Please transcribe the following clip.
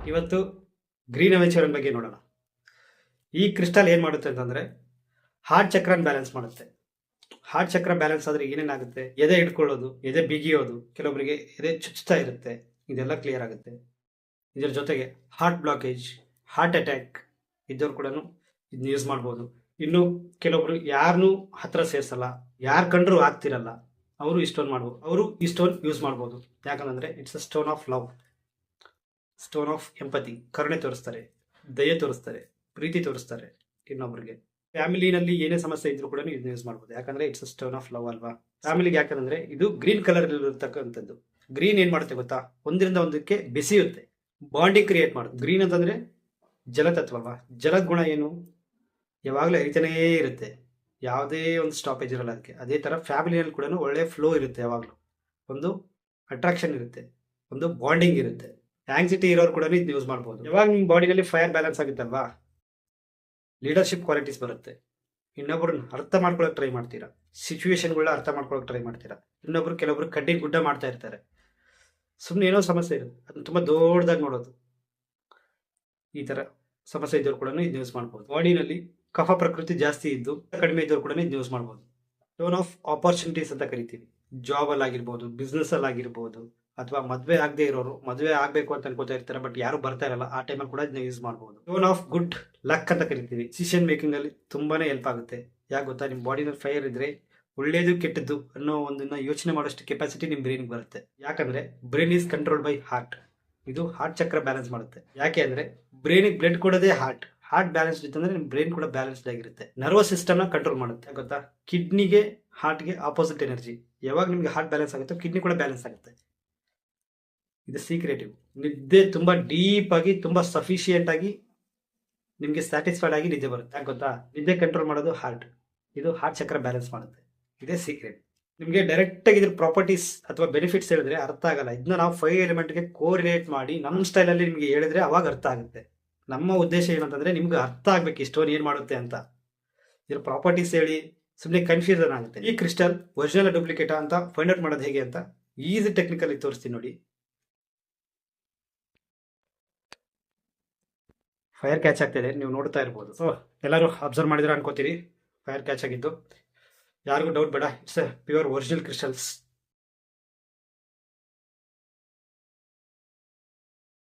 ಇವತ್ತು ಗ್ರೀನ್ ಅವೆಂಚರ್ ಬಗ್ಗೆ ನೋಡೋಣ. ಈ ಕ್ರಿಸ್ಟಲ್ ಏನು ಮಾಡುತ್ತೆ ಅಂತಂದರೆ ಹಾರ್ಟ್ ಚಕ್ರನ ಬ್ಯಾಲೆನ್ಸ್ ಮಾಡುತ್ತೆ. ಹಾರ್ಟ್ ಚಕ್ರ ಬ್ಯಾಲೆನ್ಸ್ ಆದರೆ ಏನೇನಾಗುತ್ತೆ, ಎದೆ ಹಿಡ್ಕೊಳ್ಳೋದು, ಎದೆ ಬಿಗಿಯೋದು, ಕೆಲವೊಬ್ಬರಿಗೆ ಎದೆ ಚುಚ್ತಾ ಇರುತ್ತೆ, ಇದೆಲ್ಲ ಕ್ಲಿಯರ್ ಆಗುತ್ತೆ. ಇದರ ಜೊತೆಗೆ ಹಾರ್ಟ್ ಬ್ಲಾಕೇಜ್, ಹಾರ್ಟ್ ಅಟ್ಯಾಕ್ ಇದ್ದವ್ರು ಕೂಡ ಇದನ್ನ ಯೂಸ್ ಮಾಡ್ಬೋದು. ಇನ್ನು ಕೆಲವೊಬ್ರು ಯಾರನ್ನೂ ಹತ್ರ ಸೇರಿಸಲ್ಲ, ಯಾರು ಕಂಡ್ರೂ ಆಗ್ತಿರಲ್ಲ, ಅವರು ಈ ಸ್ಟೋನ್ ಮಾಡ್ಬೋದು, ಅವರು ಈ ಸ್ಟೋನ್ ಯೂಸ್ ಮಾಡ್ಬೋದು. ಯಾಕಂದರೆ it's a stone of love, stone of empathy. ಕರುಣೆ ತೋರಿಸ್ತಾರೆ, ದಯೆ ತೋರಿಸ್ತಾರೆ, ಪ್ರೀತಿ ತೋರಿಸ್ತಾರೆ ಇನ್ನೊಬ್ರಿಗೆ. ಫ್ಯಾಮಿಲಿನಲ್ಲಿ ಏನೇ ಸಮಸ್ಯೆ ಇದ್ರೂ ಕೂಡ ಇದನ್ನ ಯೂಸ್ ಮಾಡ್ಬೋದು. ಯಾಕಂದ್ರೆ it's a stone of love ಅಲ್ವಾ. ಫ್ಯಾಮಿಲಿಗೆ ಯಾಕಂದ್ರೆ ಇದು ಗ್ರೀನ್ ಕಲರ್ ಇರತಕ್ಕಂಥದ್ದು. ಗ್ರೀನ್ ಏನ್ ಮಾಡುತ್ತೆ ಗೊತ್ತಾ, ಒಂದರಿಂದ ಒಂದಕ್ಕೆ ಬೆಸೆಯುತ್ತೆ, ಬಾಂಡಿಂಗ್ ಕ್ರಿಯೇಟ್ ಮಾಡುತ್ತೆ. ಗ್ರೀನ್ ಅಂತಂದ್ರೆ ಜಲತತ್ವ ಅಲ್ವಾ. ಜಲದ ಗುಣ ಏನು, ಯಾವಾಗಲೂ ಹರಿತಾನೇ ಇರುತ್ತೆ, ಯಾವುದೇ ಒಂದು ಸ್ಟಾಪೇಜ್ ಇರಲ್ಲ ಅದಕ್ಕೆ. ಅದೇ ತರ ಫ್ಯಾಮಿಲಿಯಲ್ಲಿ ಕೂಡ ಒಳ್ಳೆ ಫ್ಲೋ ಇರುತ್ತೆ, ಯಾವಾಗಲೂ ಒಂದು ಅಟ್ರಾಕ್ಷನ್ ಇರುತ್ತೆ, ಒಂದು ಬಾಂಡಿಂಗ್ ಇರುತ್ತೆ. ಆಂಗ್ಸಿಟಿ ಇರೋರು ಕೂಡ ಇದನ್ನ ಯೂಸ್ ಮಾಡ್ಬೋದು. ಯಾವಾಗ ನಿಮ್ಮ ಬಾಡಿನಲ್ಲಿ ಫೈರ್ ಬ್ಯಾಲೆನ್ಸ್ ಆಗುತ್ತಲ್ವಾ, ಲೀಡರ್ಶಿಪ್ ಕ್ವಾಲಿಟೀಸ್ ಬರುತ್ತೆ. ಇನ್ನೊಬ್ರನ್ನ ಅರ್ಥ ಮಾಡ್ಕೊಳಕ್ ಟ್ರೈ ಮಾಡ್ತೀರಾ, ಸಿಚುವೇಶನ್ಗಳನ್ನ ಅರ್ಥ ಮಾಡ್ಕೊಳಕ್ ಟ್ರೈ ಮಾಡ್ತೀರಾ. ಇನ್ನೊಬ್ರು ಕೆಲವೊಬ್ರು ಕಡ್ಡಿ ಗುಡ್ಡ ಮಾಡ್ತಾ ಇರ್ತಾರೆ, ಸುಮ್ಮನೆ ಏನೋ ಸಮಸ್ಯೆ ಇರುತ್ತೆ, ಅದನ್ನ ತುಂಬಾ ದೊಡ್ಡದಾಗಿ ನೋಡೋದು. ಈ ತರ ಸಮಸ್ಯೆ ಇದ್ದವ್ರು ಕೂಡ ಇದು ಯೂಸ್ ಮಾಡ್ಬೋದು. ಬಾಡಿನಲ್ಲಿ ಕಫ ಪ್ರಕೃತಿ ಜಾಸ್ತಿ ಇದ್ದು ಕಡಿಮೆ ಇದ್ದವ್ರು ಕೂಡ ಇದು ಯೂಸ್ ಮಾಡ್ಬೋದು. ಸ್ಟೋನ್ ಆಫ್ ಆಪರ್ಚುನಿಟೀಸ್ ಅಂತ ಕರಿತೀವಿ. ಜಾಬ್ ಅಲ್ಲಿ ಆಗಿರ್ಬೋದು, ಬಿಸ್ನೆಸ್ ಅಲ್ಲಿ ಆಗಿರ್ಬೋದು, ಅಥವಾ ಮದುವೆ ಆಗದೆ ಇರೋರು ಮದುವೆ ಆಗಬೇಕು ಅಂತ ಅನ್ಕೋತಾ ಇರ್ತಾರೆ, ಬಟ್ ಯಾರು ಬರ್ತಾ ಇರಲ್ಲ, ಆ ಟೈಮಲ್ಲಿ ಕೂಡ ಇದನ್ನ ಯೂಸ್ ಮಾಡ್ಬೋದು. ಸ್ಟೋನ್ ಆಫ್ ಗುಡ್ ಲಕ್ ಅಂತ ಕರಿತೀವಿ. ಡಿಸಿಷನ್ ಮೇಕಿಂಗ್ ಅಲ್ಲಿ ತುಂಬಾನೇ ಹೆಲ್ಪ್ ಆಗುತ್ತೆ. ಯಾಕೆ ಗೊತ್ತಾ, ನಿಮ್ಮ ಬಾಡಿನಲ್ಲಿ ಫೈರ್ ಇದ್ರೆ ಒಳ್ಳೇದು ಕೆಟ್ಟದ್ದು ಅನ್ನೋ ಒಂದನ್ನ ಯೋಚನೆ ಮಾಡೋಷ್ಟು ಕೆಪಾಸಿಟಿ ನಿಮ್ಮ ಬ್ರೈನ್ಗೆ ಬರುತ್ತೆ. ಯಾಕಂದ್ರೆ brain is control by heart. ಇದು ಹಾರ್ಟ್ ಚಕ್ರ ಬ್ಯಾಲೆನ್ಸ್ ಮಾಡುತ್ತೆ. ಯಾಕೆ ಅಂದ್ರೆ ಬ್ರೈನಿಗೆ ಬ್ಲಡ್ ಕೊಡೋದೇ ಹಾರ್ಟ್. ಹಾರ್ಟ್ ಬ್ಯಾಲೆನ್ಸ್ ಇತ್ತಂದ್ರೆ ನಿಮ್ಮ ಬ್ರೈನ್ ಕೂಡ ಬ್ಯಾಲೆನ್ಸ್ಡ್ ಆಗಿರುತ್ತೆ. ನರ್ವಸ್ ಸಿಸ್ಟಮ್ ನ ಕಂಟ್ರೋಲ್ ಮಾಡುತ್ತೆ. ಗೊತ್ತಾ, ಕಿಡ್ನಿಗೆ ಹಾರ್ಟ್ಗೆ ಆಪೋಸಿಟ್ ಎನರ್ಜಿ. ಯಾವಾಗ ನಿಮ್ಗೆ ಹಾರ್ಟ್ ಬ್ಯಾಲೆನ್ಸ್ ಆಗುತ್ತೆ, ಕಿಡ್ನಿ ಕೂಡ ಬ್ಯಾಲೆನ್ಸ್ ಆಗುತ್ತೆ. ಇದು ಸೀಕ್ರೆಟಿವ್. ನಿದ್ದೆ ತುಂಬಾ ಡೀಪ್ ಆಗಿ, ತುಂಬಾ ಸಫಿಶಿಯಂಟ್ ಆಗಿ, ನಿಮ್ಗೆ ಸ್ಯಾಟಿಸ್ಫೈಡ್ ಆಗಿ ನಿದ್ದೆ ಬರುತ್ತೆ. ಯಾಕೆ ಗೊತ್ತಾ, ನಿದ್ದೆ ಕಂಟ್ರೋಲ್ ಮಾಡೋದು ಹಾರ್ಟ್. ಇದು ಹಾರ್ಟ್ ಚಕ್ರ ಬ್ಯಾಲೆನ್ಸ್ ಮಾಡುತ್ತೆ. ಇದೇ ಸೀಕ್ರೆಟ್. ನಿಮಗೆ ಡೈರೆಕ್ಟ್ ಆಗಿ ಇದ್ರ ಪ್ರಾಪರ್ಟೀಸ್ ಅಥವಾ ಬೆನಿಫಿಟ್ಸ್ ಹೇಳಿದ್ರೆ ಅರ್ಥ ಆಗಲ್ಲ. ಇದನ್ನ ನಾವು 5 ಎಲಿಮೆಂಟ್ಗೆ ಕೋರಿಲೇಟ್ ಮಾಡಿ ನಮ್ಮ ಸ್ಟೈಲಲ್ಲಿ ನಿಮ್ಗೆ ಹೇಳಿದ್ರೆ ಅವಾಗ ಅರ್ಥ ಆಗುತ್ತೆ. ನಮ್ಮ ಉದ್ದೇಶ ಏನಂತಂದ್ರೆ ನಿಮ್ಗೆ ಅರ್ಥ ಆಗ್ಬೇಕು ಈ ಸ್ಟೋನ್ ಏನ್ ಮಾಡುತ್ತೆ ಅಂತ. ಇದ್ರ ಪ್ರಾಪರ್ಟೀಸ್ ಹೇಳಿ ಸುಮ್ಮನೆ ಕನ್ಫ್ಯೂಷನ್ ಆಗುತ್ತೆ. ಈ ಕ್ರಿಸ್ಟಲ್ ಒರಿಜಿನಲ್ ಡೂಪ್ಲಿಕೇಟ್ ಅಂತ ಫೈಂಡ್ ಔಟ್ ಮಾಡೋದು ಹೇಗೆ ಅಂತ ಈಸಿ ಟೆಕ್ನಿಕಲ್ ತೋರಿಸ್ತೀನಿ ನೋಡಿ. ಫೈರ್ ಕ್ಯಾಚ್ ಆಗ್ತಿದೆ, ನೀವು ನೋಡ್ತಾ ಇರ್ಬೋದು. ಸೊ ಎಲ್ಲರೂ ಅಬ್ಸರ್ವ್ ಮಾಡಿದ್ರೆ ಅನ್ಕೋತೀರಿ ಫೈರ್ ಕ್ಯಾಚ್ ಆಗಿದ್ದು. ಯಾರಿಗೂ ಡೌಟ್ ಬೇಡ, ಇಟ್ಸ್ ಪ್ಯೂರ್ ಒರಿಜಿನಲ್ ಕ್ರಿಸ್ಟಲ್ಸ್.